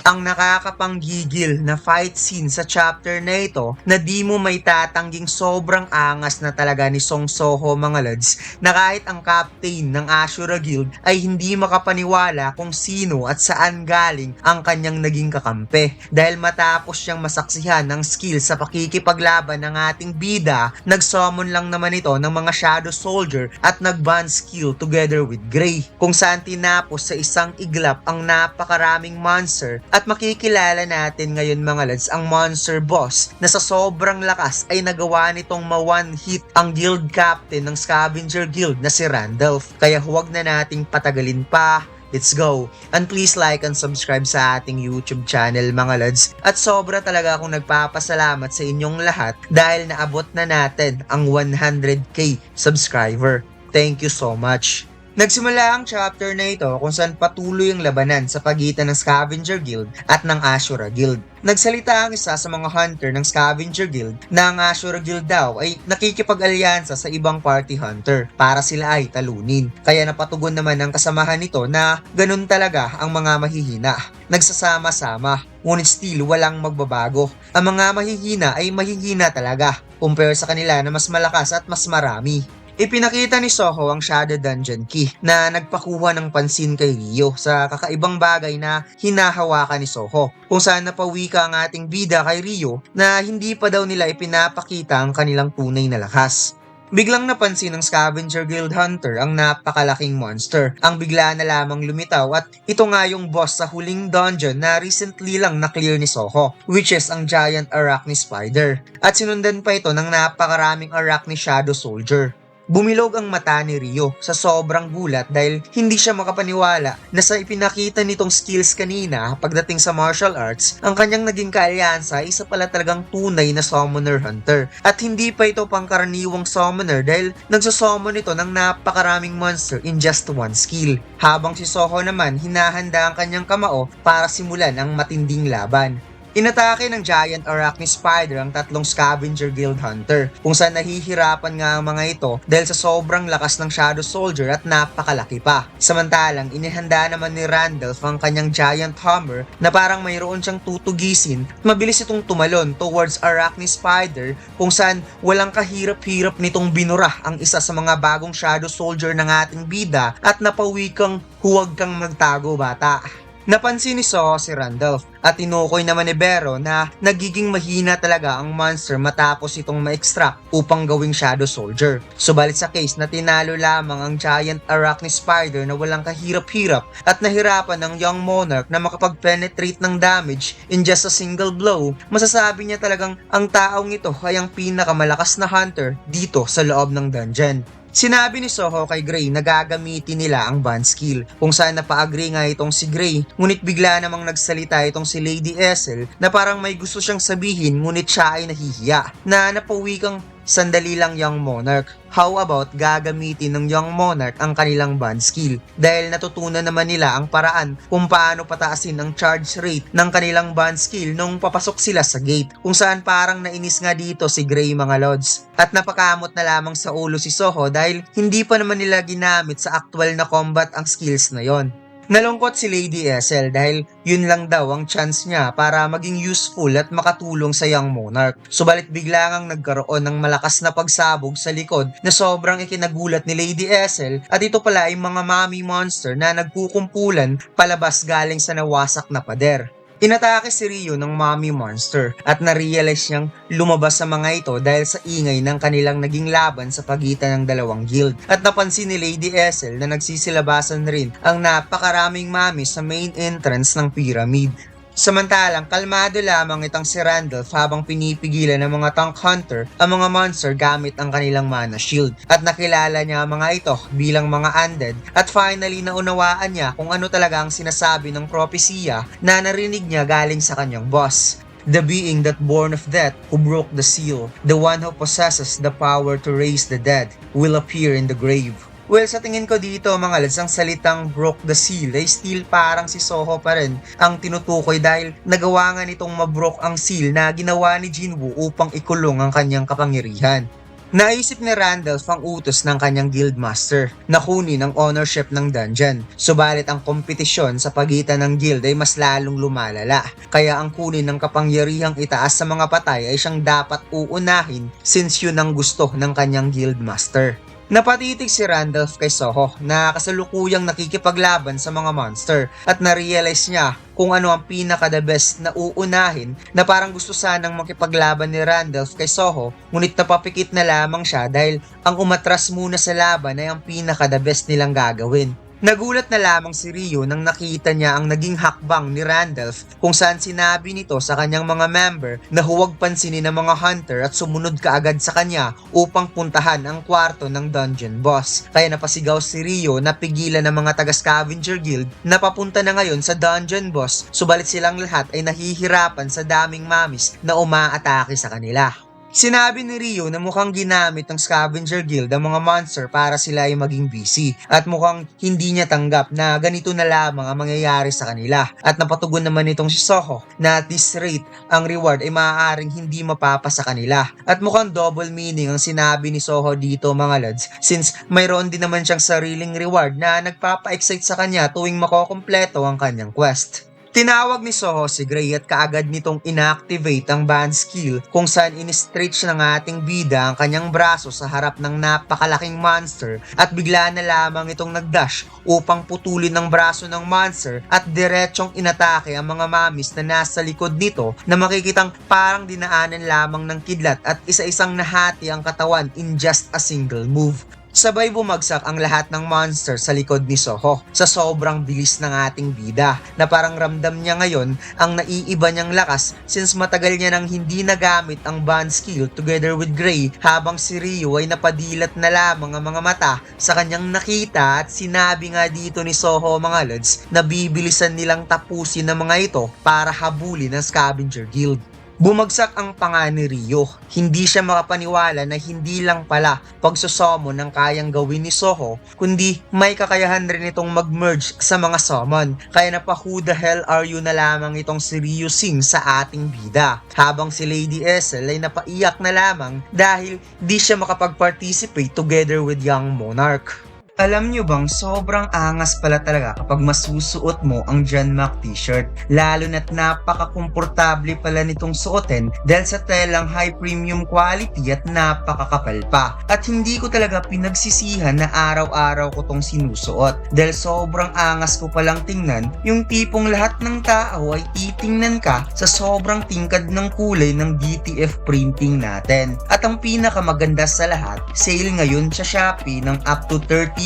Ang nakakapanggigil na fight scene sa chapter na ito na di mo may tatangging sobrang angas na talaga ni Song Soho mga lads, na kahit ang captain ng Ashura Guild ay hindi makapaniwala kung sino at saan galing ang kanyang naging kakampi. Dahil matapos siyang masaksihan ng skill sa pakikipaglaban ng ating bida, nag-summon lang naman ito ng mga Shadow Soldier at nag-bond skill together with Grey, kung saan tinapos sa isang iglap ang napakaraming monster. At makikilala natin ngayon mga lads ang monster boss na sa sobrang lakas ay nagawa nitong ma-one hit ang guild captain ng Scavenger Guild na si Randolph. Kaya huwag na nating patagalin pa. Let's go! And please like and subscribe sa ating YouTube channel mga lads. At sobra talaga akong nagpapasalamat sa inyong lahat dahil naabot na natin ang 100k subscriber. Thank you so much! Nagsimula ang chapter na ito kung saan patuloy ang labanan sa pagitan ng Scavenger Guild at ng Ashura Guild. Nagsalita ang isa sa mga hunter ng Scavenger Guild na ang Ashura Guild daw ay nakikipag-alyansa sa ibang party hunter para sila ay talunin. Kaya napatugon naman ang kasamahan nito na ganun talaga ang mga mahihina. Nagsasama-sama, ngunit still walang magbabago. Ang mga mahihina ay mahihina talaga compare sa kanila na mas malakas at mas marami. Ipinakita ni Soho ang Shadow Dungeon Key na nagpakuha ng pansin kay Ryo sa kakaibang bagay na hinahawakan ni Soho, kung saan napawika ang ating bida kay Ryo na hindi pa daw nila ipinapakita ang kanilang tunay na lakas. Biglang napansin ng Scavenger Guild Hunter ang napakalaking monster. Ang bigla na lamang lumitaw at ito nga yung boss sa huling dungeon na recently lang na-clear ni Soho, which is ang Giant Arachne Spider. At sinundan pa ito ng napakaraming Arachne Shadow Soldier. Bumilog ang mata ni Ryo sa sobrang gulat dahil hindi siya makapaniwala na sa ipinakita nitong skills kanina pagdating sa martial arts, ang kanyang naging kaalyansa ay isa pala talagang tunay na summoner hunter. At hindi pa ito pangkaraniwang summoner dahil nagsusummon ito ng napakaraming monster in just one skill. Habang si Soho naman hinahanda ang kanyang kamao para simulan ang matinding laban. Inatake ng Giant Arachne Spider ang tatlong Scavenger Guild Hunter, kung saan nahihirapan nga ang mga ito dahil sa sobrang lakas ng Shadow Soldier at napakalaki pa. Samantalang inihanda naman ni Randolph ang kanyang Giant Hammer na parang mayroon siyang tutugisin at mabilis itong tumalon towards Arachne Spider, kung saan walang kahirap-hirap nitong binura ang isa sa mga bagong Shadow Soldier ng ating bida at napawikang huwag kang magtago bata. Napansin ni Soho si Randolph at tinukoy naman ni Bero na nagiging mahina talaga ang monster matapos itong ma-extract upang gawing Shadow Soldier. Subalit sa case na tinalo lamang ang Giant Arachne Spider na walang kahirap-hirap at nahirapan ng Young Monarch na makapag-penetrate ng damage in just a single blow, masasabi niya talagang ang taong ito ay ang pinakamalakas na hunter dito sa loob ng dungeon. Sinabi ni Soho kay Grey na gagamitin nila ang bond skill, kung saan napa-agree nga itong si Grey, ngunit bigla namang nagsalita itong si Lady Essel na parang may gusto siyang sabihin ngunit siya ay nahihiya, na napawikang sandali lang Young Monarch. How about gagamitin ng Young Monarch ang kanilang bond skill? Dahil natutunan naman nila ang paraan kung paano pataasin ang charge rate ng kanilang bond skill nung papasok sila sa gate, kung saan parang nainis nga dito si Grey mga lods. At napakamot na lamang sa ulo si Soho dahil hindi pa naman nila ginamit sa actual na combat ang skills na yon. Nalungkot si Lady Essel dahil yun lang daw ang chance niya para maging useful at makatulong sa Young Monarch. Subalit bigla ngang nagkaroon ng malakas na pagsabog sa likod na sobrang ikinagulat ni Lady Essel, at ito pala ay mga mommy monster na nagkukumpulan palabas galing sa nawasak na pader. Inatake si Ryo ng mommy monster at na-realize niyang lumabas sa mga ito dahil sa ingay ng kanilang naging laban sa pagitan ng dalawang guild. At napansin ni Lady Essel na nagsisilabasan rin ang napakaraming mommy sa main entrance ng pyramid. Samantalang kalmado lamang itang si Randolph habang pinipigilan ng mga tank hunter ang mga monster gamit ang kanilang mana shield, at nakilala niya ang mga ito bilang mga undead, at finally naunawaan niya kung ano talaga ang sinasabi ng propesya na narinig niya galing sa kanyang boss. The being that born of death, who broke the seal, the one who possesses the power to raise the dead, will appear in the grave. Well, sa tingin ko dito mga lads, ang salitang broke the seal ay still parang si Soho pa rin ang tinutukoy dahil nagawa nga nitong mabroke ang seal na ginawa ni Jinwoo upang ikulong ang kanyang kapangyarihan. Naisip ni Randolph ang utos ng kanyang guildmaster na kunin ang ownership ng dungeon. Subalit ang kompetisyon sa pagitan ng guild ay mas lalong lumalala. Kaya ang kunin ng kapangyarihang itaas sa mga patay ay siyang dapat uunahin since yun ang gusto ng kanyang guildmaster. Napatitig si Randolph kay Soho na kasalukuyang nakikipaglaban sa mga monster at na-realize niya kung ano ang pinaka-the best na uunahin na parang gusto sanang makipaglaban ni Randolph kay Soho ngunit napapikit na lamang siya dahil ang umatras muna sa laban ay ang pinaka-the best nilang gagawin. Nagulat na lamang si Rio nang nakita niya ang naging hakbang ni Randolph kung saan sinabi nito sa kanyang mga member na huwag pansinin ng mga hunter at sumunod kaagad sa kanya upang puntahan ang kwarto ng dungeon boss. Kaya napasigaw si Rio na pigilan ng mga taga-scavenger guild na papunta na ngayon sa dungeon boss, subalit silang lahat ay nahihirapan sa daming mamis na umaatake sa kanila. Sinabi ni Rio na mukhang ginamit ng Scavenger Guild ang mga monster para sila ay maging busy at mukhang hindi niya tanggap na ganito na lamang ang mangyayari sa kanila at napatugon naman itong si Soho na at this rate ang reward ay maaaring hindi mapapa sa kanila at mukhang double meaning ang sinabi ni Soho dito mga lads since mayroon din naman siyang sariling reward na nagpapa-excite sa kanya tuwing makokompleto ang kanyang quest. Tinawag ni Soho si Gray at kaagad nitong inactivate ang band skill kung saan in-stretch ng ating bida ang kanyang braso sa harap ng napakalaking monster at bigla na lamang itong nagdash upang putulin ang braso ng monster at diretsong inatake ang mga mamis na nasa likod nito na makikitang parang dinaanan lamang ng kidlat at isa-isang nahati ang katawan in just a single move. Sabay bumagsak ang lahat ng monster sa likod ni Soho sa sobrang bilis ng ating bida na parang ramdam niya ngayon ang naiiba niyang lakas since matagal niya nang hindi nagamit ang band skill together with Gray habang si Rio ay napadilat na lamang ang mga mata sa kanyang nakita at sinabi nga dito ni Soho mga lods na bibilisan nilang tapusin ng mga ito para habulin ang Scavenger Guild. Bumagsak ang panga ni Rio. Hindi siya makapaniwala na hindi lang pala pagsusummon ang kayang gawin ni Soho, kundi may kakayahan rin itong mag-merge sa mga summon. Kaya napa who the hell are you na lamang itong si Rio Singh sa ating bida. Habang si Lady Essel ay napaiyak na lamang dahil di siya makapag-participate together with Young Monarch. Alam nyo bang sobrang angas pala talaga kapag masusuot mo ang John Mac t-shirt, lalo na't napaka-komportable pala nitong suotin dahil sa telang high premium quality at napakakapal pa. At hindi ko talaga pinagsisihan na araw-araw ko tong sinusuot dahil sobrang angas ko palang tingnan, yung tipong lahat ng tao ay titingnan ka sa sobrang tingkad ng kulay ng DTF printing natin. At ang pinakamaganda sa lahat, sale ngayon sa Shopee ng up to 30%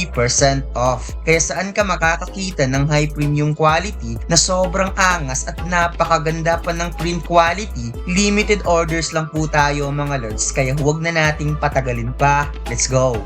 off. Kaya saan ka makakakita ng high premium quality na sobrang angas at napakaganda pa ng print quality? Limited orders lang po tayo mga lods, kaya huwag na nating patagalin pa. Let's go!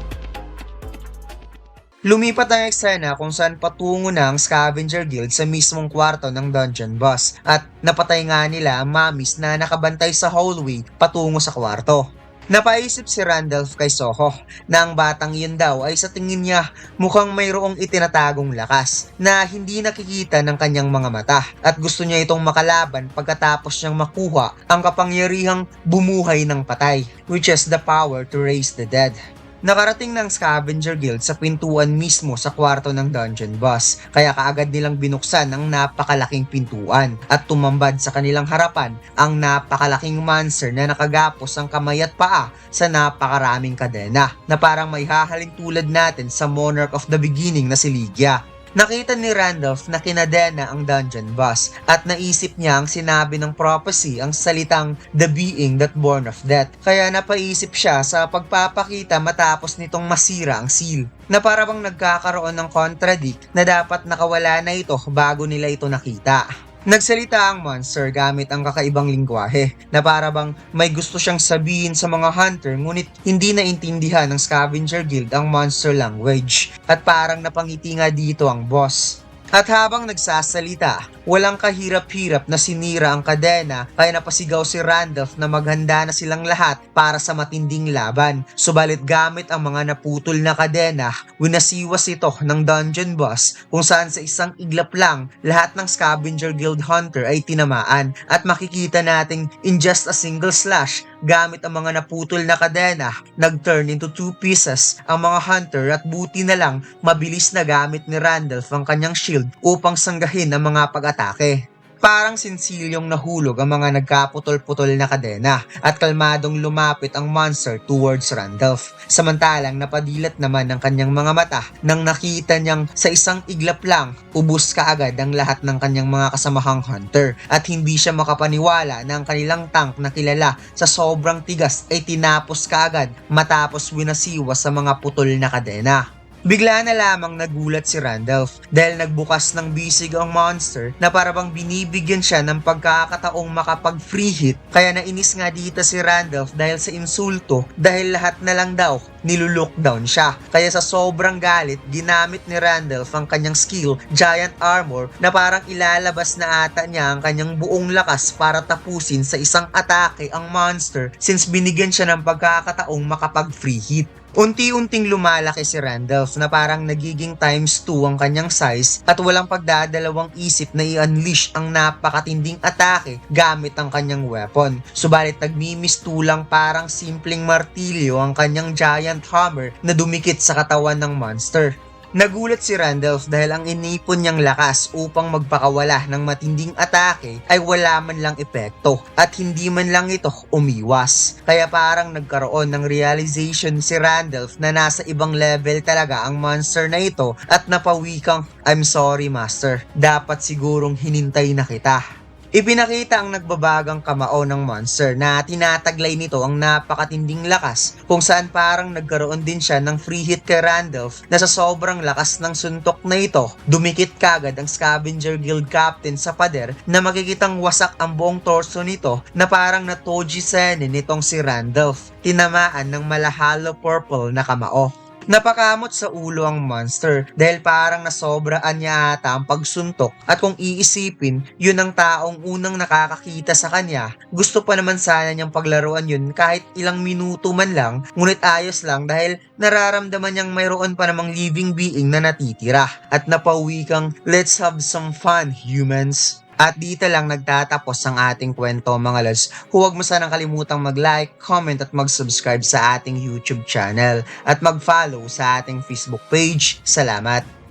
Lumipat ang eksena kung saan patungo na ang Scavenger Guild sa mismong kwarto ng dungeon boss at napatay nga nila ang mamis na nakabantay sa hallway patungo sa kwarto. Napaisip si Randolph kay Soho na ang batang yun daw ay sa tingin niya mukhang mayroong itinatagong lakas na hindi nakikita ng kanyang mga mata at gusto niya itong makalaban pagkatapos niyang makuha ang kapangyarihang bumuhay ng patay, which is the power to raise the dead. Nakarating ng Scavenger Guild sa pintuan mismo sa kwarto ng dungeon boss, kaya kaagad nilang binuksan ang napakalaking pintuan at tumambad sa kanilang harapan ang napakalaking monster na nakagapos ang kamay at paa sa napakaraming kadena na parang may hahalin tulad natin sa Monarch of the Beginning na si Lygia. Nakita ni Randolph na kinadena ang dungeon boss at naisip niya ang sinabi ng prophecy, ang salitang the being that born of death. Kaya napaisip siya sa pagpapakita matapos nitong masira ang seal na para bang nagkakaroon ng contradict na dapat nakawala na ito bago nila ito nakita. Nagsalita ang monster gamit ang kakaibang lingwahe na para bang may gusto siyang sabihin sa mga hunter ngunit hindi naintindihan ng Scavenger Guild ang monster language at parang napangiti nga dito ang boss. At habang nagsasalita, walang kahirap-hirap na sinira ang kadena kaya napasigaw si Randolph na maghanda na silang lahat para sa matinding laban. Subalit gamit ang mga naputol na kadena, winasiwas ito ng dungeon boss kung saan sa isang iglap lang lahat ng Scavenger Guild Hunter ay tinamaan at makikita nating in just a single slash gamit ang mga naputol na kadena, nag-turn into 2 pieces ang mga hunter at buti na lang mabilis na gamit ni Randolph ang kanyang shield upang sanggahin ang mga pag-atake. Parang sinsilyong nahulog ang mga nagkaputol-putol na kadena at kalmadong lumapit ang monster towards Randolph. Samantalang napadilat naman ang kanyang mga mata nang nakita niyang sa isang iglap lang, ubos kaagad ang lahat ng kanyang mga kasamahang hunter at hindi siya makapaniwala na ang kanilang tank na kilala sa sobrang tigas ay tinapos kaagad matapos winasiwa sa mga putol na kadena. Bigla na lamang nagulat si Randolph dahil nagbukas ng bisig ang monster na parabang binibigyan siya ng pagkakataong makapag-free hit. Kaya nainis nga dito si Randolph dahil sa insulto dahil lahat na lang daw nilulockdown siya. Kaya sa sobrang galit, ginamit ni Randolph ang kanyang skill, Giant Armor, na parang ilalabas na ata niya ang kanyang buong lakas para tapusin sa isang atake ang monster since binigyan siya ng pagkakataong makapag-free hit. Unti-unting lumalaki si Randolph na parang nagiging times 2 ang kanyang size at walang pagdadalawang isip na i-unleash ang napakatinding atake gamit ang kanyang weapon. Subalit nagmimistulang parang simpleng martilyo ang kanyang giant hammer na dumikit sa katawan ng monster. Nagulat si Randolph dahil ang inipon niyang lakas upang magpakawala ng matinding atake ay wala man lang epekto at hindi man lang ito umiwas. Kaya parang nagkaroon ng realization si Randolph na nasa ibang level talaga ang monster na ito at napawikang, "I'm sorry master, dapat sigurong hinintay na kita." Ipinakita ang nagbabagang kamao ng monster na tinataglay nito ang napakatinding lakas kung saan parang nagkaroon din siya ng free hit kay Randolph na sa sobrang lakas ng suntok na ito, dumikit kagad ang Scavenger Guild Captain sa pader na makikitang wasak ang buong torso nito na parang natoji senin nitong si Randolph, tinamaan ng malahalo purple na kamao. Napakamot sa ulo ang monster dahil parang nasobraan niya ata ang pagsuntok at kung iisipin, yun ang taong unang nakakakita sa kanya. Gusto pa naman sana niyang paglaruan yun kahit ilang minuto man lang, ngunit ayos lang dahil nararamdaman niyang mayroon pa namang living being na natitira at napauwi kang, "Let's have some fun, humans." At dito lang nagtatapos ang ating kwento mga lods. Huwag mo sanang kalimutang mag-like, comment at mag-subscribe sa ating YouTube channel at mag-follow sa ating Facebook page. Salamat!